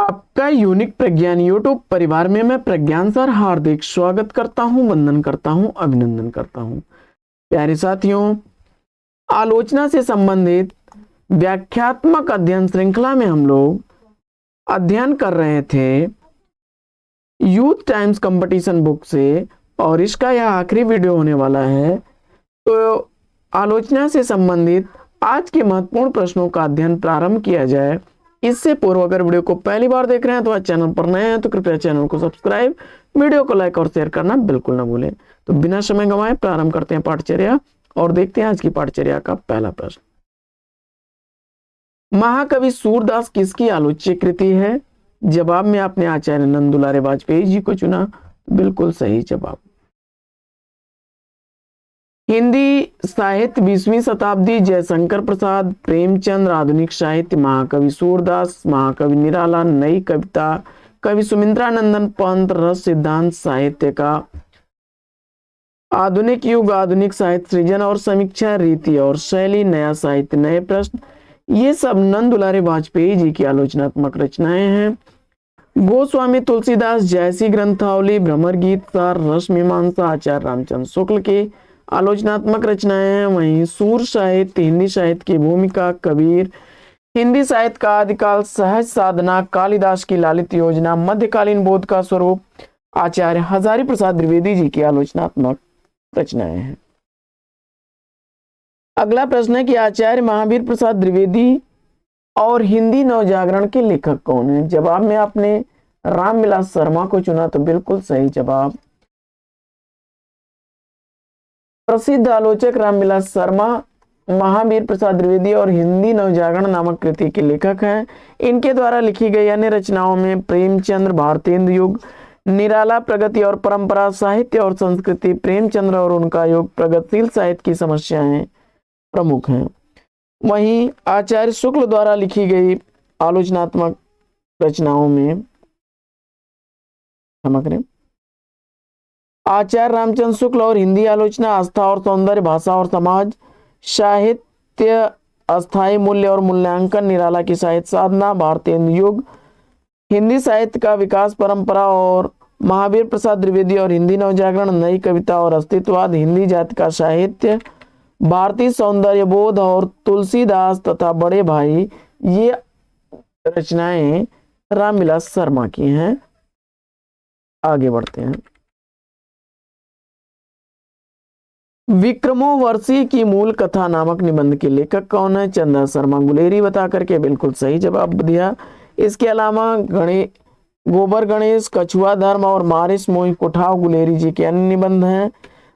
आपका यूनिक प्रज्ञान यूट्यूब परिवार में मैं प्रज्ञान सर हार्दिक स्वागत करता हूं, वंदन करता हूं, अभिनंदन करता हूं। प्यारे साथियों, आलोचना से संबंधित व्याख्यात्मक अध्ययन श्रृंखला में हम लोग अध्ययन कर रहे थे यूथ टाइम्स कंपटीशन बुक से, और इसका यह आखिरी वीडियो होने वाला है। तो आलोचना से संबंधित आज के महत्वपूर्ण प्रश्नों का अध्ययन प्रारंभ किया जाए। इससे पूर्व अगर वीडियो को पहली बार देख रहे हैं तो आज चैनल पर नए हैं तो कृपया चैनल को सब्सक्राइब, वीडियो को लाइक और शेयर करना बिल्कुल ना भूलें। तो बिना समय गंवाए प्रारंभ करते हैं पाठचर्या और देखते हैं आज की पाठचर्या का पहला प्रश्न। महाकवि सूरदास किसकी आलोच्य कृति है? जवाब में आपने आचार्य नंदुलारे वाजपेयी जी को चुना, बिल्कुल सही जवाब। हिंदी साहित्य 20वीं शताब्दी जयशंकर प्रसाद, प्रेमचंद, आधुनिक साहित्य महाकवि सूरदास, महाकवि निराला, नई कविता कवि सुमित्रानंदन पंत, रस सिद्धांत साहित्य का, आधुनिक युग आधुनिक साहित्य सृजन और समीक्षा, रीति और शैली, नया साहित्य नए प्रश्न, ये सब नंदुलारे वाजपेयी जी की आलोचनात्मक रचनाएं हैं। गोस्वामी तुलसीदास, जयसी ग्रंथावली, भ्रमर गीत सार, रस मीमांसा आचार्य रामचंद्र शुक्ल की आलोचनात्मक रचनाएं हैं। वहीं सूर साहित्य, हिंदी साहित्य की भूमिका, कबीर, हिंदी साहित्य का आदिकाल, सहज साधना, कालिदास की लालित योजना, मध्यकालीन बोध का स्वरूप, आचार्य हजारी प्रसाद द्विवेदी जी की आलोचनात्मक रचनाएं हैं। अगला प्रश्न है कि आचार्य महावीर प्रसाद द्विवेदी और हिंदी नवजागरण के लेखक कौन है? जवाब में आपने रामविलास शर्मा को चुना, तो बिल्कुल सही जवाब। प्रसिद्ध आलोचक रामविलास शर्मा महावीर प्रसाद द्विवेदी और हिंदी नवजागरण नामक कृति के लेखक हैं। इनके द्वारा लिखी गई अन्य रचनाओं में प्रेमचंद्र, भारतेंद्र युग, निराला, प्रगति और परंपरा, साहित्य और संस्कृति, प्रेमचंद्र और उनका युग, प्रगतिशील साहित्य की समस्याएं प्रमुख हैं। वहीं आचार्य शुक्ल द्वारा लिखी गई आलोचनात्मक रचनाओं में आचार्य रामचंद्र शुक्ल और हिंदी आलोचना, आस्था और सौंदर्य, भाषा और समाज, साहित्य अस्थायी मूल्य और मूल्यांकन, निराला की साहित्य साधना, भारतेंद्र युग, हिंदी साहित्य का विकास, परंपरा और महावीर प्रसाद द्विवेदी और हिंदी नवजागरण, नई कविता और अस्तित्ववाद, हिंदी जाति का साहित्य, भारतीय सौंदर्य बोध और तुलसीदास तथा बड़े भाई, ये रचनाएं रामविलास शर्मा की हैं। आगे बढ़ते हैं। विक्रमोर्वशी की मूल कथा नामक निबंध के लेखक कौन है? चंदा शर्मा गुलेरी बता करके बिल्कुल सही जवाब दिया। इसके अलावा गोबर गणेश, कछुआ धर्म और मारिस मोहि कुठाव गुलेरी जी के अन्य निबंध हैं।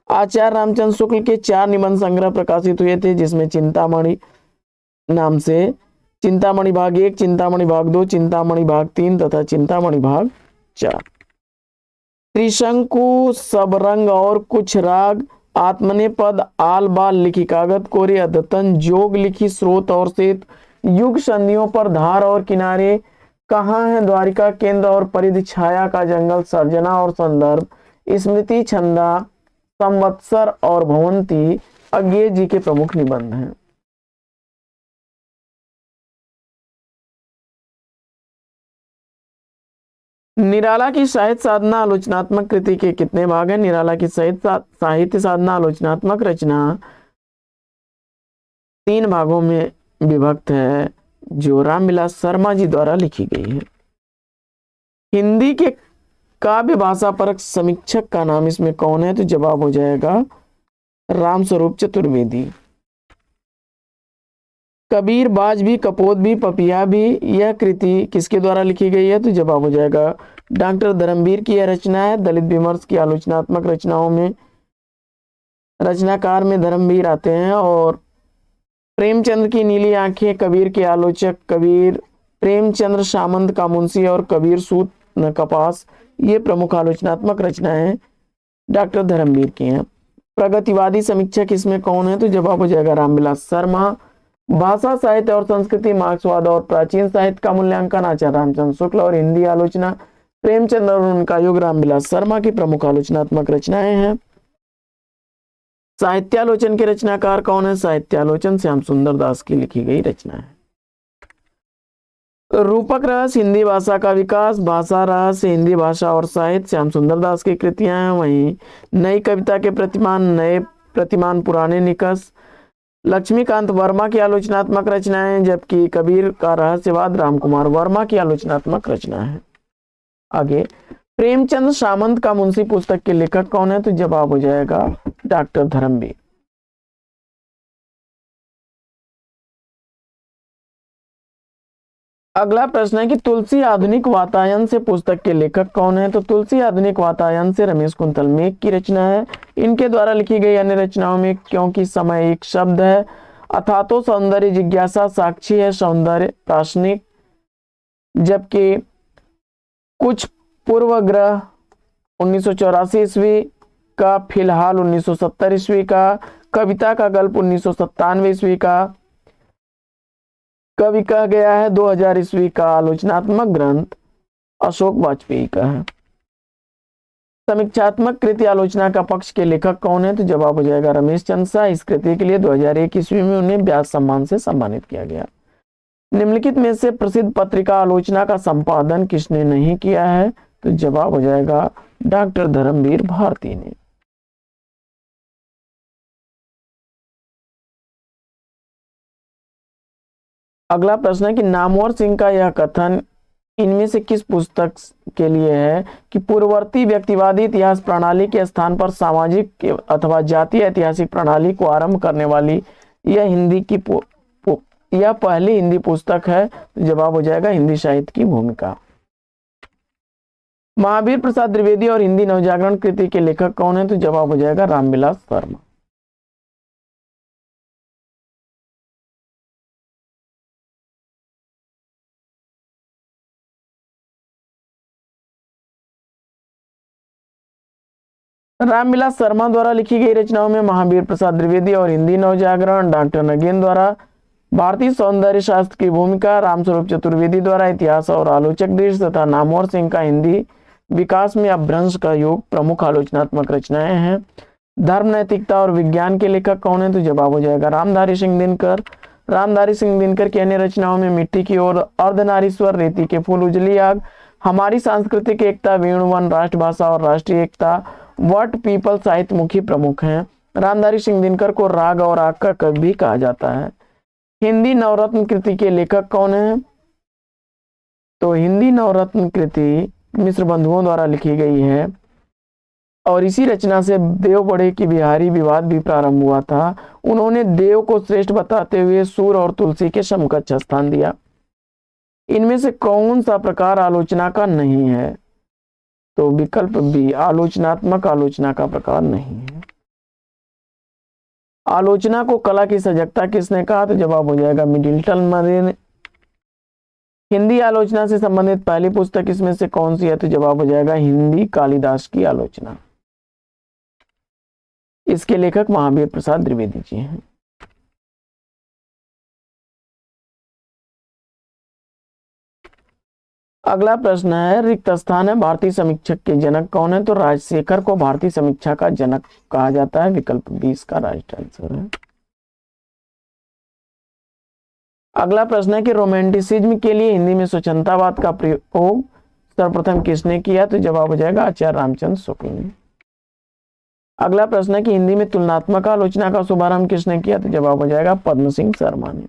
आचार्य रामचंद्र शुक्ल के 4 निबंध संग्रह प्रकाशित हुए थे, जिसमें चिंतामणि नाम से चिंतामणि भाग 1, चिंतामणि भाग 2, चिंतामणि भाग 3 तथा चिंतामणि भाग 4। त्रिशंकु, सबरंग और कुछ राग, आत्मनेपद, आल बाल लिखी कागज कोरे, अद्यतन, जोग लिखी स्रोत और सेत, युग संधियों पर धार और किनारे, कहाँ है द्वारिका केंद्र और परिधि, छाया का जंगल, सर्जना और संदर्भ, स्मृति, छंदा, संवत्सर और भवंती अज्ञेय जी के प्रमुख निबंध हैं। निराला की साहित्य साधना आलोचनात्मक कृति के कितने भाग हैं? निराला की साहित्य साधना आलोचनात्मक रचना 3 भागों में विभक्त है, जो रामविलास शर्मा जी द्वारा लिखी गई है। हिंदी के काव्य भाषा परक समीक्षक का नाम इसमें कौन है? तो जवाब हो जाएगा रामस्वरूप चतुर्वेदी। कबीर, बाज भी, कपोत भी, पपिया भी, यह कृति किसके द्वारा लिखी गई है? तो जवाब हो जाएगा डॉक्टर धर्मवीर की यह रचना है। दलित विमर्श की आलोचनात्मक रचनाओं में रचनाकार में धर्मवीर आते हैं। और प्रेमचंद्र की नीली आंखें, कबीर के आलोचक कबीर, प्रेमचंद्र सामंत का मुंशी और कबीर सूत कपास, ये प्रमुख आलोचनात्मक रचनाएं डॉक्टर धर्मवीर की हैं। प्रगतिवादी समीक्षक इसमें कौन है? तो जवाब हो जाएगा रामविलास शर्मा। भाषा, साहित्य और संस्कृति, मार्क्सवाद और प्राचीन साहित्य का मूल्यांकन, आचार्य रामचंद्र शुक्ल और हिंदी आलोचना, प्रेमचंद्र और उनका युग, रामविलास शर्मा की प्रमुख आलोचनात्मक रचनाएं हैं। साहित्यालोचन के रचनाकार कौन है? साहित्यालोचन श्याम सुंदर दास की लिखी गई रचना है। रूपक रहस्य हिंदी भाषा का विकास, भाषा रहस्य हिंदी भाषा और साहित्य श्याम सुंदर दास की कृतियां हैं। वहीं नई कविता के प्रतिमान, नए प्रतिमान पुराने निकष लक्ष्मीकांत वर्मा की आलोचनात्मक रचनाएं, जबकि कबीर का रहस्यवाद रामकुमार वर्मा की आलोचनात्मक रचना है। आगे, प्रेमचंद सामंत का मुंशी पुस्तक के लेखक कौन है? तो जवाब हो जाएगा डॉक्टर धर्मवीर। अगला प्रश्न है कि तुलसी आधुनिक वातायन से पुस्तक के लेखक कौन है? तो तुलसी आधुनिक वातायन से रमेश कुंतल मेघ की रचना है। इनके द्वारा लिखी गई अन्य रचनाओं में क्योंकि समय एक शब्द है, अथातो सौंदर्य जिज्ञासा, साक्षी है सौंदर्य दार्शनिक, जबकि कुछ पूर्वग्रह 1984 ईस्वी का, फिलहाल 1970 ईस्वी का, कविता का गल्प 1997 ईस्वी का, कवि कह गया है 2000 ईस्वी का, आलोचनात्मक ग्रंथ अशोक वाजपेयी का है। समीक्षात्मक कृति आलोचना का पक्ष के लेखक कौन है? तो जवाब हो जाएगा रमेश चंद्र शाह। इस कृति के लिए 2001 ईस्वी में उन्हें व्यास सम्मान से सम्मानित किया गया। निम्नलिखित में से प्रसिद्ध पत्रिका आलोचना का संपादन किसने नहीं किया है? तो जवाब हो जाएगा डॉक्टर धर्मवीर भारती ने। अगला प्रश्न है कि नामवर सिंह का यह कथन इनमें से किस पुस्तक के लिए है कि पूर्ववर्ती व्यक्तिवादी इतिहास प्रणाली के स्थान पर सामाजिक अथवा जातीय ऐतिहासिक प्रणाली को आरंभ करने वाली यह पहली हिंदी पुस्तक है? तो जवाब हो जाएगा हिंदी साहित्य की भूमिका। महावीर प्रसाद द्विवेदी और हिंदी नवजागरण कृति के लेखक कौन है? तो जवाब हो जाएगा रामविलास शर्मा। रामविलास शर्मा द्वारा लिखी गई रचनाओं में महावीर प्रसाद द्विवेदी और हिंदी नवजागरण, डॉक्टर नगेन द्वारा भारतीय सौंदर्य शास्त्र की भूमिका, रामस्वरूप चतुर्वेदी द्वारा इतिहास और आलोचक दृश्य तथा नामवर सिंह का हिंदी विकास में अपभ्रंश का योग प्रमुख आलोचनात्मक रचनाएं हैं। धर्म, नैतिकता और विज्ञान के लेखक कौन है? तो जवाब हो जाएगा रामधारी सिंह दिनकर। रामधारी सिंह दिनकर की अन्य रचनाओं में मिट्टी की ओर, अर्धनारीश्वर, रेती के फूल, उजली आग, हमारी सांस्कृतिक एकता, वेणुवन, राष्ट्रभाषा और राष्ट्रीय एकता, वट पीपल साहित्य मुखी प्रमुख हैं। रामधारी सिंह दिनकर को राग और आग का कवि भी कहा जाता है। हिंदी नवरत्न कृति के लेखक कौन है? तो हिंदी नवरत्न कृति मिश्र बंधुओं द्वारा लिखी गई है और इसी रचना से देव बड़े की बिहारी विवाद भी प्रारंभ हुआ था। उन्होंने देव को श्रेष्ठ बताते हुए सूर और तुलसी के समकक्ष स्थान दिया। इनमें से कौन सा प्रकार आलोचना का नहीं है? तो विकल्प बी, आलोचनात्मक आलोचना का प्रकार नहीं है। आलोचना को कला की सजगता किसने कहा? तो जवाब हो जाएगा मिडिल्टन मरे ने। हिंदी आलोचना से संबंधित पहली पुस्तक इसमें से कौन सी है? तो जवाब हो जाएगा हिंदी कालिदास की आलोचना। इसके लेखक महावीर प्रसाद द्विवेदी जी हैं। अगला प्रश्न है, रिक्त स्थान है भारतीय समीक्षक के जनक कौन है? तो राजशेखर को भारतीय समीक्षा का जनक कहा जाता है। विकल्प 20 का राइट आंसर है। अगला प्रश्न है कि रोमांटिसिज्म के लिए हिंदी में स्वच्छंदतावाद का प्रयोग सर्वप्रथम किसने किया? तो जवाब हो जाएगा आचार्य रामचंद्र शुक्ल ने। अगला प्रश्न है कि हिंदी में तुलनात्मक आलोचना का शुभारंभ किसने किया? तो जवाब हो जाएगा पद्म सिंह शर्मा ने।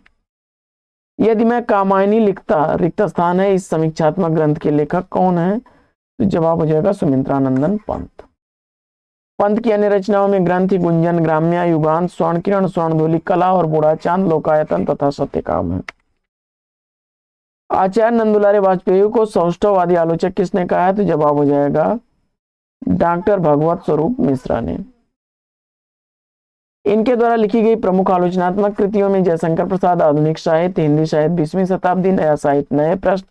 यदि मैं कामायनी लिखता रिक्त स्थान है इस समीक्षात्मक ग्रंथ के लेखक कौन है? तो जवाब हो जाएगा सुमित्रानंदन पंत। पंत की अन्य रचनाओं में ग्रंथि, गुंजन, ग्राम्या, युगांत, स्वर्ण किरण, स्वर्णधूलि, कला और बूढ़ा चांद, लोकायतन तथा सत्यकाम है। आचार्य नंदुलारे वाजपेयी को सौष्ठववादी आलोचक किसने कहा है? तो जवाब हो जाएगा डॉक्टर भगवत स्वरूप मिश्रा ने। इनके द्वारा लिखी गई प्रमुख आलोचनात्मक कृतियों में जयशंकर प्रसाद, आधुनिक साहित्य, हिंदी साहित्य 20वीं शताब्दी, नया साहित्य, नए प्रश्न,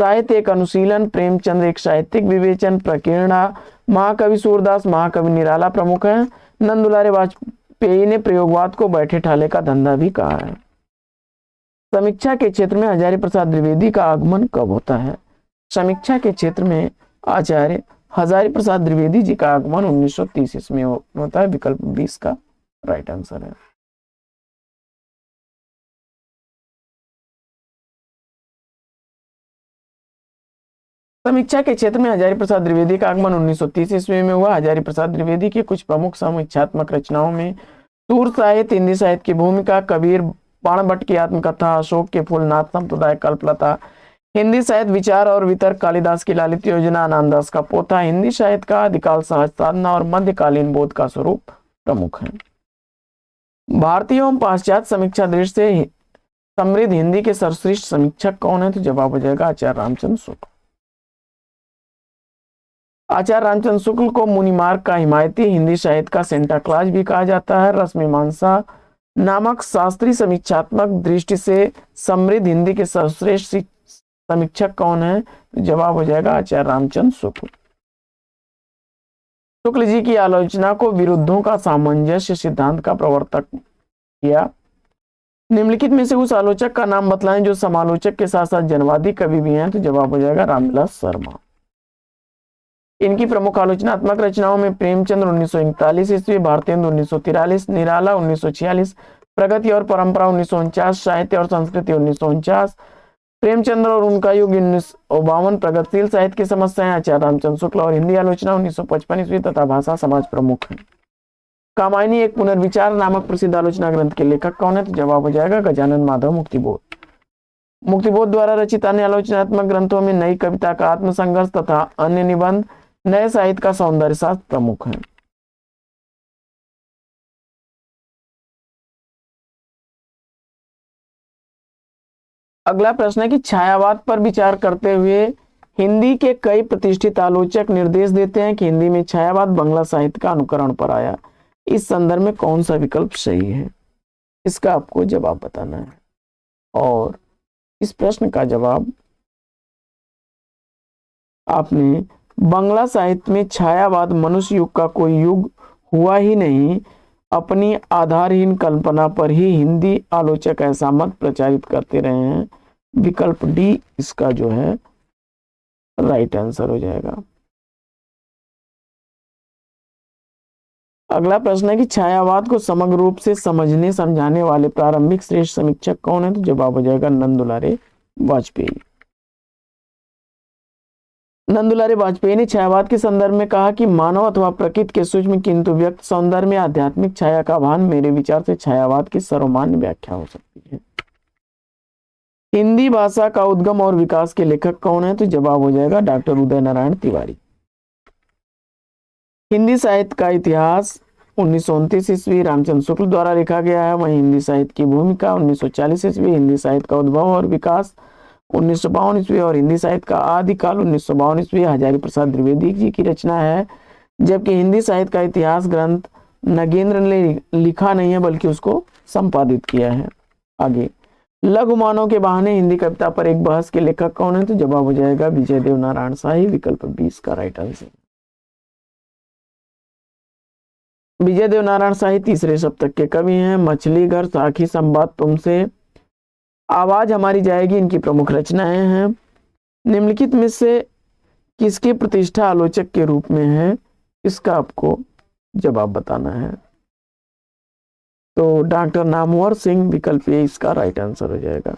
साहित्य एक अनुशीलन, प्रेमचंद एक साहित्यिक विवेचन, प्रकीर्णा, महाकवि सूरदास, महाकवि निराला प्रमुख है। नंदुलारे वाजपेयी ने प्रयोगवाद को बैठे ठाले का धंधा भी कहा है। समीक्षा के क्षेत्र में हजारी प्रसाद द्विवेदी का आगमन कब होता है? समीक्षा के क्षेत्र में आचार्य हजारी प्रसाद द्विवेदी जी का आगमन 1930 में होता है। विकल्प 20 का राइट आंसर है। समीक्षा के क्षेत्र में हजारी प्रसाद द्विवेदी का आगमन 1930 ईस्वी में हुआ। हजारी प्रसाद द्विवेदी की कुछ प्रमुख समीक्षात्मक रचनाओं में सूर साहित्य, हिंदी साहित्य की भूमिका, कबीर, बाणभट्ट की आत्मकथा, अशोक के फूल, नाथ संप्रदाय, कल्पलता, हिंदी साहित्य विचार और वितर्क, कालिदास की लालित योजना, नामदास का पोथा, हिंदी साहित्य का आदिकाल, सहज साधना और मध्यकालीन बोध का स्वरूप प्रमुख है। भारतीय एवं पाश्चात्य समीक्षा दृष्टि से समृद्ध हिंदी के सर्वश्रेष्ठ समीक्षक कौन है? तो जवाब हो जाएगा आचार्य रामचंद्र शुक्ल। आचार्य रामचंद्र शुक्ल को मुनिमार्ग का हिमायती, हिंदी साहित्य का सेंटा क्लॉज भी कहा जाता है। रसमीमांसा नामक शास्त्रीय समीक्षात्मक दृष्टि से समृद्ध हिंदी के सर्वश्रेष्ठ समीक्षक कौन है? तो जवाब हो जाएगा आचार्य रामचंद्र शुक्ल। शुक्ल जी की आलोचना को विरुद्धों का सामंजस्य सिद्धांत का प्रवर्तक किया। निम्नलिखित में से उस आलोचक का नाम बतलाएं जो समालोचक के साथ साथ जनवादी कवि भी हैं। तो जवाब हो जाएगा रामविलास शर्मा। इनकी प्रमुख आलोचनात्मक रचनाओं में प्रेमचंद्र 1941 ईस्वी, भारतेंदु 1943, निराला 1946, प्रगति और परंपरा 1949, साहित्य और संस्कृति 1949, प्रेमचंद्र और उनका युग 1952, प्रगतिशील साहित्य की समस्याएं, आचार्य रामचंद्र शुक्ल और हिंदी आलोचना 1955 ईस्वी तथा भाषा समाज प्रमुख है। कामायनी एक पुनर्विचार नामक प्रसिद्ध आलोचना ग्रंथ के लेखक कौन है? तो जवाब हो जाएगा गजानन माधव मुक्तिबोध। मुक्तिबोध द्वारा रचित अन्य आलोचनात्मक ग्रंथों में नई कविता का आत्मसंघर्ष तथा अन्य निबंध, नए साहित्य का सौंदर्य शास्त्र प्रमुख है। अगला प्रश्न है कि छायावाद पर विचार करते हुए हिंदी के कई प्रतिष्ठित आलोचक निर्देश देते हैं कि हिंदी में छायावाद बांग्ला साहित्य का अनुकरण पर आया। इस संदर्भ में कौन सा विकल्प सही है? इसका आपको जवाब बताना है और इस प्रश्न का जवाब आपने बांग्ला साहित्य में छायावाद मनुष्य युग का कोई युग हुआ ही नहीं, अपनी आधारहीन कल्पना पर ही हिंदी आलोचक ऐसा मत प्रचारित करते रहे हैं। विकल्प डी इसका जो है राइट आंसर हो जाएगा। अगला प्रश्न है कि छायावाद को समग्र रूप से समझने समझाने वाले प्रारंभिक श्रेष्ठ समीक्षक कौन है? तो जवाब हो जाएगा नंदुलारे वाजपेयी। नंदुलारे वाजपेयी ने छायावाद के संदर्भ में कहा कि मानव अथवा प्रकृति के सूक्ष्म किंतु व्यक्त सौंदर्य में आध्यात्मिक छाया का भान मेरे विचार से छायावाद की सर्वमान्य व्याख्या हो सकती है। हिंदी भाषा का उद्गम और विकास के लेखक कौन है? तो जवाब हो जाएगा डॉक्टर उदय नारायण तिवारी। हिंदी साहित्य का इतिहास 1929 ईस्वी रामचंद्र शुक्ल द्वारा लिखा गया है। वहीं हिंदी साहित्य की भूमिका 1940 ईस्वी, हिंदी साहित्य का उद्भव और विकास 1952 ईस्वी और हिंदी साहित्य का आदिकाल 1952 ईस्वी हजारी प्रसाद द्विवेदी जी की रचना है। जबकि हिंदी साहित्य का इतिहास ग्रंथ नगेंद्र ने लिखा नहीं है बल्कि उसको संपादित किया है। आगे लघुमानव के बहाने हिंदी कविता पर एक बहस के लेखक कौन है? तो जवाब हो जाएगा विजय देव नारायण शाही। विकल्प 20 का राइट आंसर। विजय देव नारायण शाही तीसरे सप्तक के कवि हैं। मछली घर, साखी, संवाद, तुमसे, आवाज हमारी जाएगी इनकी प्रमुख रचनाएं हैं। निम्नलिखित में से किसकी प्रतिष्ठा आलोचक के रूप में है? इसका आपको जवाब बताना है। तो डॉक्टर नामवर सिंह। विकल्प ए इसका राइट आंसर हो जाएगा।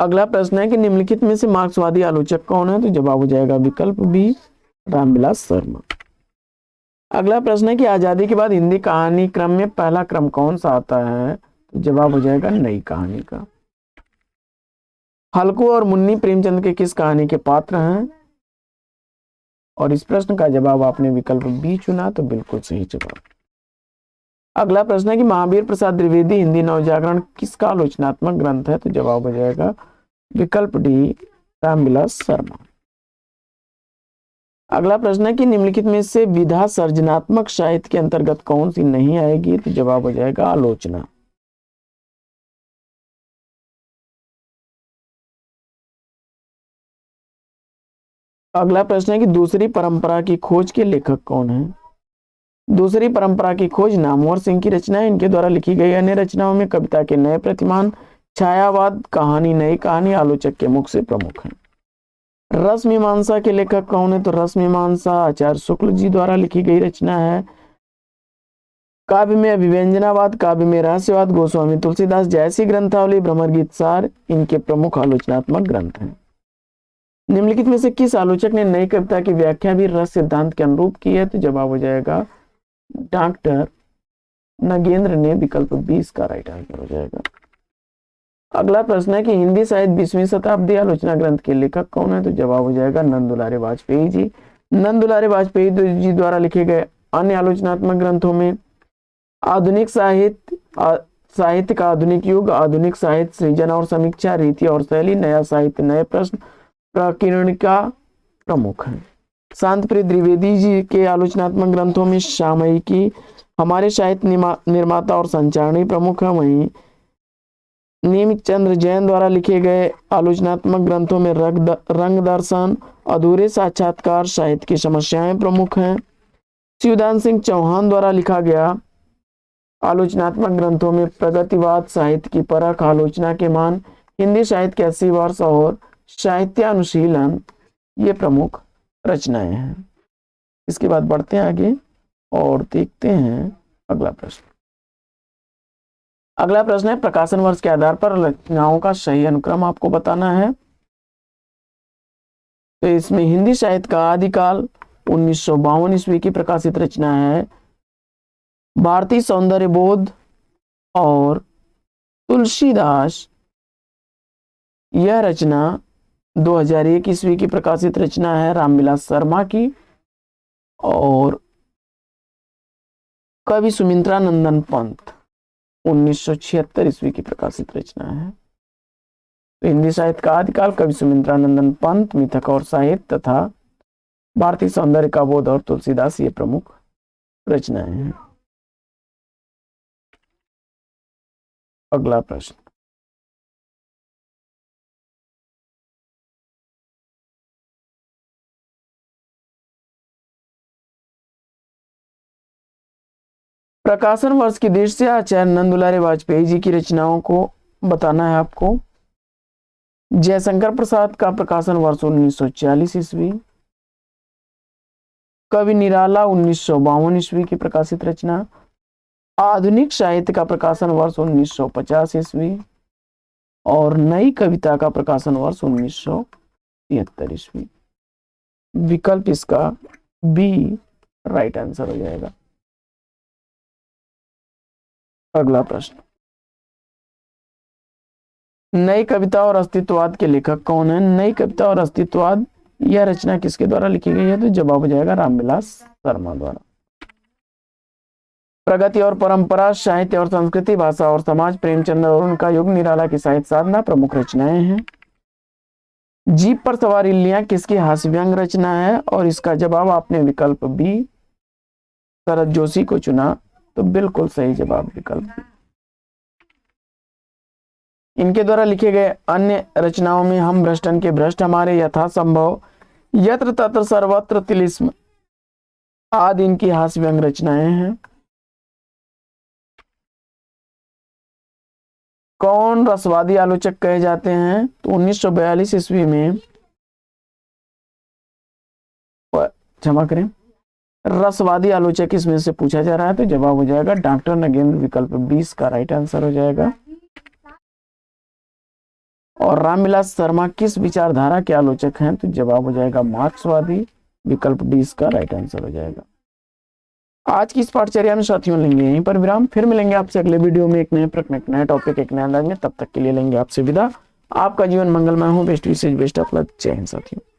अगला प्रश्न है कि निम्नलिखित में से मार्क्सवादी आलोचक कौन है? तो जवाब हो जाएगा विकल्प बी रामविलास शर्मा। अगला प्रश्न है कि आजादी के बाद हिंदी कहानी क्रम में पहला क्रम कौन सा आता है? तो जवाब हो जाएगा नई कहानी का। हल्कू और मुन्नी प्रेमचंद के किस कहानी के पात्र हैं? और इस प्रश्न का जवाब आपने विकल्प बी चुना, तो बिल्कुल सही जवाब। अगला प्रश्न है कि महावीर प्रसाद द्विवेदी हिंदी नवजागरण किसका आलोचनात्मक ग्रंथ है? तो जवाब हो जाएगा विकल्प डी रामविलास शर्मा। अगला प्रश्न है कि निम्नलिखित में से विधा सर्जनात्मक साहित्य के अंतर्गत कौन सी नहीं आएगी? तो जवाब हो जाएगा आलोचना। अगला प्रश्न है कि दूसरी परंपरा की खोज के लेखक कौन है? दूसरी परंपरा की खोज नामवर सिंह की रचना है। इनके द्वारा लिखी गई अन्य रचनाओं में कविता के नए प्रतिमान, छायावाद, कहानी, नई कहानी आलोचक के मुख से प्रमुख है। रस मीमांसा के लेखक कौन है? तो रस मीमांसा आचार्य शुक्ल जी द्वारा लिखी गई रचना है। काव्य में अभिव्यंजनावाद, काव्य में रहस्यवाद गोस्वामी तुलसीदास, जैसी ग्रंथावली, भ्रमर गीत सार इनके प्रमुख आलोचनात्मक ग्रंथ हैं। निम्नलिखित में से किस आलोचक ने नई कविता की व्याख्या भी रस सिद्धांत के अनुरूप की है? तो जवाब हो जाएगा डॉक्टर नगेंद्र ने, विकल्प 20 का राइट आंसर हो जाएगा। अगला प्रश्न है कि हिंदी साहित्य 20वीं शताब्दी आलोचना ग्रंथ के लेखक कौन है? तो जवाब हो जाएगा नंद दुलारे वाजपेयी जी। नंद दुलारे वाजपेयी जी द्वारा लिखे गए अन्य आलोचनात्मक ग्रंथों में आधुनिक साहित्य का आधुनिक युग, आधुनिक साहित्य सृजन और समीक्षा, रीति और शैली, नया साहित्य नए प्रश्न, प्रकीर्णिका प्रमुख है। शांत प्रिय द्विवेदी जी के आलोचनात्मक ग्रंथों में सामयिकी, हमारे साहित्य निर्माता और संचारणी प्रमुख है। वहीं नीम चंद्र जैन द्वारा लिखे गए आलोचनात्मक ग्रंथों में रंग दर्शन, अधूरे साक्षात्कार, साहित्य की समस्याएं प्रमुख हैं। शिवदान सिंह चौहान द्वारा लिखा गया आलोचनात्मक ग्रंथों में प्रगतिवाद, साहित्य की परख, आलोचना के मान, हिंदी साहित्य के 80 वर्ष और साहित्यानुशीलन ये प्रमुख रचनाएं हैं। इसके बाद बढ़ते हैं आगे और देखते हैं अगला प्रश्न। अगला प्रश्न है प्रकाशन वर्ष के आधार पर रचनाओं का सही अनुक्रम आपको बताना है। तो इसमें हिंदी साहित्य का आदिकाल 1952 ईस्वी की प्रकाशित रचना है भारतीय सौंदर्य बोध और तुलसीदास। यह रचना 2001 ईस्वी की प्रकाशित रचना है रामविलास शर्मा की और कवि सुमित्रा नंदन पंत 1976 ईस्वी की प्रकाशित रचना है। तो हिंदी साहित्य का आदिकाल कवि सुमित्रा नंदन पंत, मिथक और साहित्य तथा भारतीय सौंदर्य का बोध और तुलसीदास ये प्रमुख रचनाएं हैं। अगला प्रश्न, प्रकाशन वर्ष की दृष्टि से आचार्य नंद दुलारे वाजपेयी जी की रचनाओं को बताना है आपको। जयशंकर प्रसाद का प्रकाशन वर्ष 1940 ईस्वी, कवि निराला 1952 ईस्वी की प्रकाशित रचना, आधुनिक साहित्य का प्रकाशन वर्ष 1950 ईस्वी और नई कविता का प्रकाशन वर्ष 1973 ईस्वी। विकल्प इसका बी राइट आंसर हो जाएगा। अगला प्रश्न, नई कविता और अस्तित्ववाद के लेखक कौन है? नई कविता और अस्तित्ववाद यह रचना किसके द्वारा लिखी गई है? तो जवाब हो जाएगा रामविलास शर्मा द्वारा। प्रगति और परंपरा, साहित्य और संस्कृति, भाषा और समाज, प्रेमचंद्र और उनका युग, निराला की साहित्य साधना प्रमुख रचनाएं हैं। जीप पर सवार इल्लियां किसकी हास्य व्यंग रचना है? और इसका जवाब आपने विकल्प बी शरद जोशी को चुना, तो बिल्कुल सही जवाब विकल्प। इनके द्वारा लिखे गए अन्य रचनाओं में हम भ्रष्टन के भ्रष्ट, हमारे यथासंभव, यत्र तत्र सर्वत्र तिलिस्म आदि इनकी हास्य व्यंग रचनाएं हैं। कौन रसवादी आलोचक कहे जाते हैं? तो 1942 ईस्वी में, क्षमा करें, रसवादी आलोचक इसमें से पूछा जा रहा है, तो जवाब हो जाएगा डॉक्टर नगेंद्र, विकल्प 20 का राइट आंसर हो जाएगा। और रामविलास शर्मा किस विचारधारा के आलोचक हैं? तो जवाब हो जाएगा मार्क्सवादी, विकल्प 20 का राइट आंसर हो जाएगा। आज की इस पाठचर्या में साथियों लेंगे यहीं पर विराम, फिर मिलेंगे आपसे अगले वीडियो में एक नए प्रश्न, एक नए टॉपिक, एक नए अंदाज में। तब तक के लिए लेंगे आपसे विदा। आपका जीवन मंगलमय हो। Best wishes, best of luck. जय हिंद साथियों।